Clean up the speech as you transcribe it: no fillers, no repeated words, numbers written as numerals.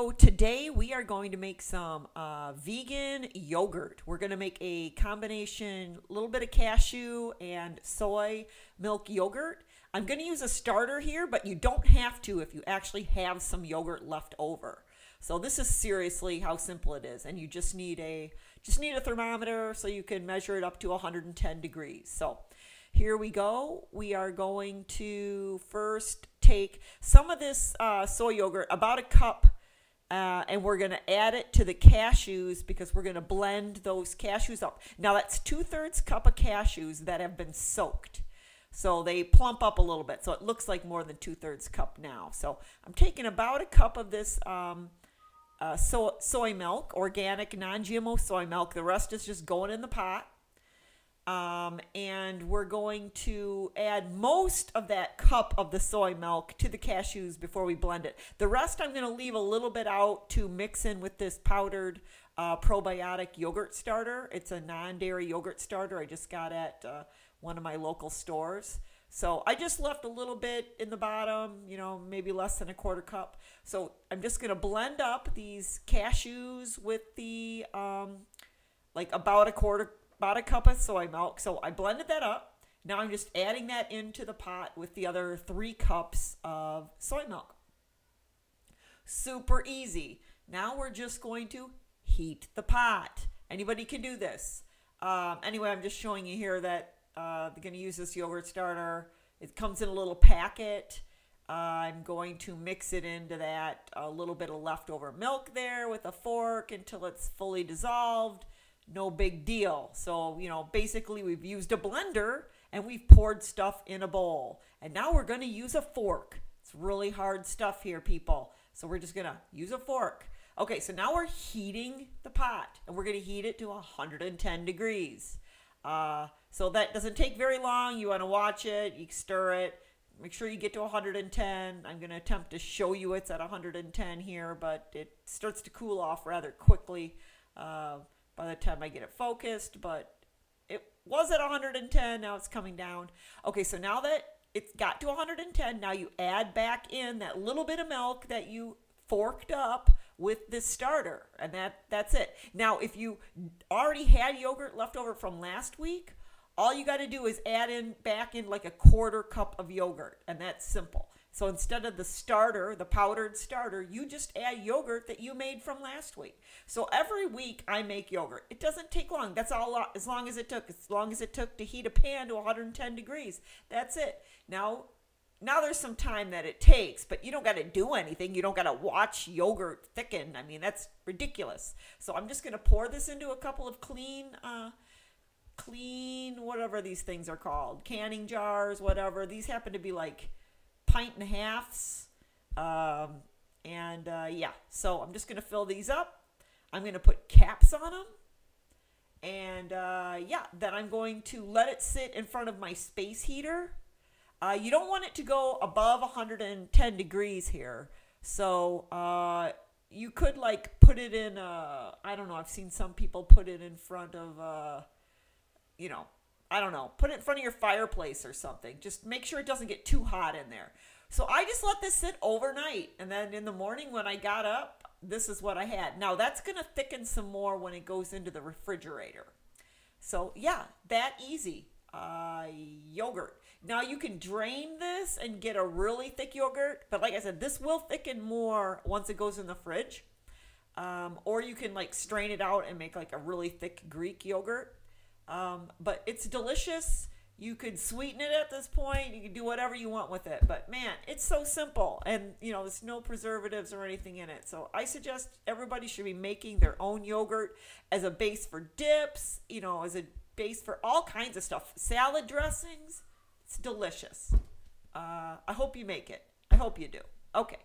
So today we are going to make some vegan yogurt. We're going to make a combination, a little bit of cashew and soy milk yogurt. I'm going to use a starter here, but you don't have to if you actually have some yogurt left over. So this is seriously how simple it is, and you just need a thermometer so you can measure it up to 110 degrees. So here we go. We are going to first take some of this soy yogurt, about a cup, and we're going to add it to the cashews because we're going to blend those cashews up. Now that's 2/3 cup of cashews that have been soaked. So they plump up a little bit. So it looks like more than 2/3 cup now. So I'm taking about a cup of this soy milk, organic, non-GMO soy milk. The rest is just going in the pot. And we're going to add most of that cup of the soy milk to the cashews before we blend it. The rest I'm going to leave a little bit out to mix in with this powdered probiotic yogurt starter. It's a non-dairy yogurt starter I just got at one of my local stores. So I just left a little bit in the bottom, maybe less than a quarter cup. So I'm just going to blend up these cashews with the about a cup of soy milk. So I blended that up. Now I'm just adding that into the pot with the other 3 cups of soy milk. Super easy. Now we're just going to heat the pot. Anybody can do this. Anyway, I'm just showing you here that they're going to use this yogurt starter. It comes in a little packet. I'm going to mix it into that a little bit of leftover milk there with a fork until it's fully dissolved. No big deal. So, basically we've used a blender and we've poured stuff in a bowl. And now we're going to use a fork. It's really hard stuff here, people. So we're just going to use a fork. Okay, so now we're heating the pot and we're going to heat it to 110 degrees. So that doesn't take very long. You want to watch it. You stir it. Make sure you get to 110. I'm going to attempt to show you it's at 110 here, but it starts to cool off rather quickly by the time I get it focused, but it was at 110. Now it's coming down. Okay, so now that it's got to 110, now you add back in that little bit of milk that you forked up with this starter, and that's it. Now, if you already had yogurt left over from last week, all you got to do is add back in like a quarter cup of yogurt, and that's simple. So instead of the starter, the powdered starter, you just add yogurt that you made from last week. So every week I make yogurt. It doesn't take long. That's all as long as it took to heat a pan to 110 degrees. That's it. Now there's some time that it takes, but you don't got to do anything. You don't got to watch yogurt thicken. I mean, that's ridiculous. So I'm just going to pour this into a couple of clean, whatever these things are called, canning jars, whatever. These happen to be like pint and a halves. Yeah, so I'm just going to fill these up. I'm going to put caps on them. And then I'm going to let it sit in front of my space heater. You don't want it to go above 110 degrees here. So you could put it in, I don't know, I've seen some people put it in front of, I don't know, put it in front of your fireplace or something. Just make sure it doesn't get too hot in there. So I just let this sit overnight. And then in the morning when I got up, this is what I had. Now that's going to thicken some more when it goes into the refrigerator. So yeah, that easy. Yogurt. Now you can drain this and get a really thick yogurt, but like I said, this will thicken more once it goes in the fridge. Or you can strain it out and make a really thick Greek yogurt. But it's delicious. You could sweeten it at this point. You can do whatever you want with it. But man, it's so simple. And there's no preservatives or anything in it. So I suggest everybody should be making their own yogurt as a base for dips, as a base for all kinds of stuff. Salad dressings. It's delicious. I hope you make it. I hope you do. Okay.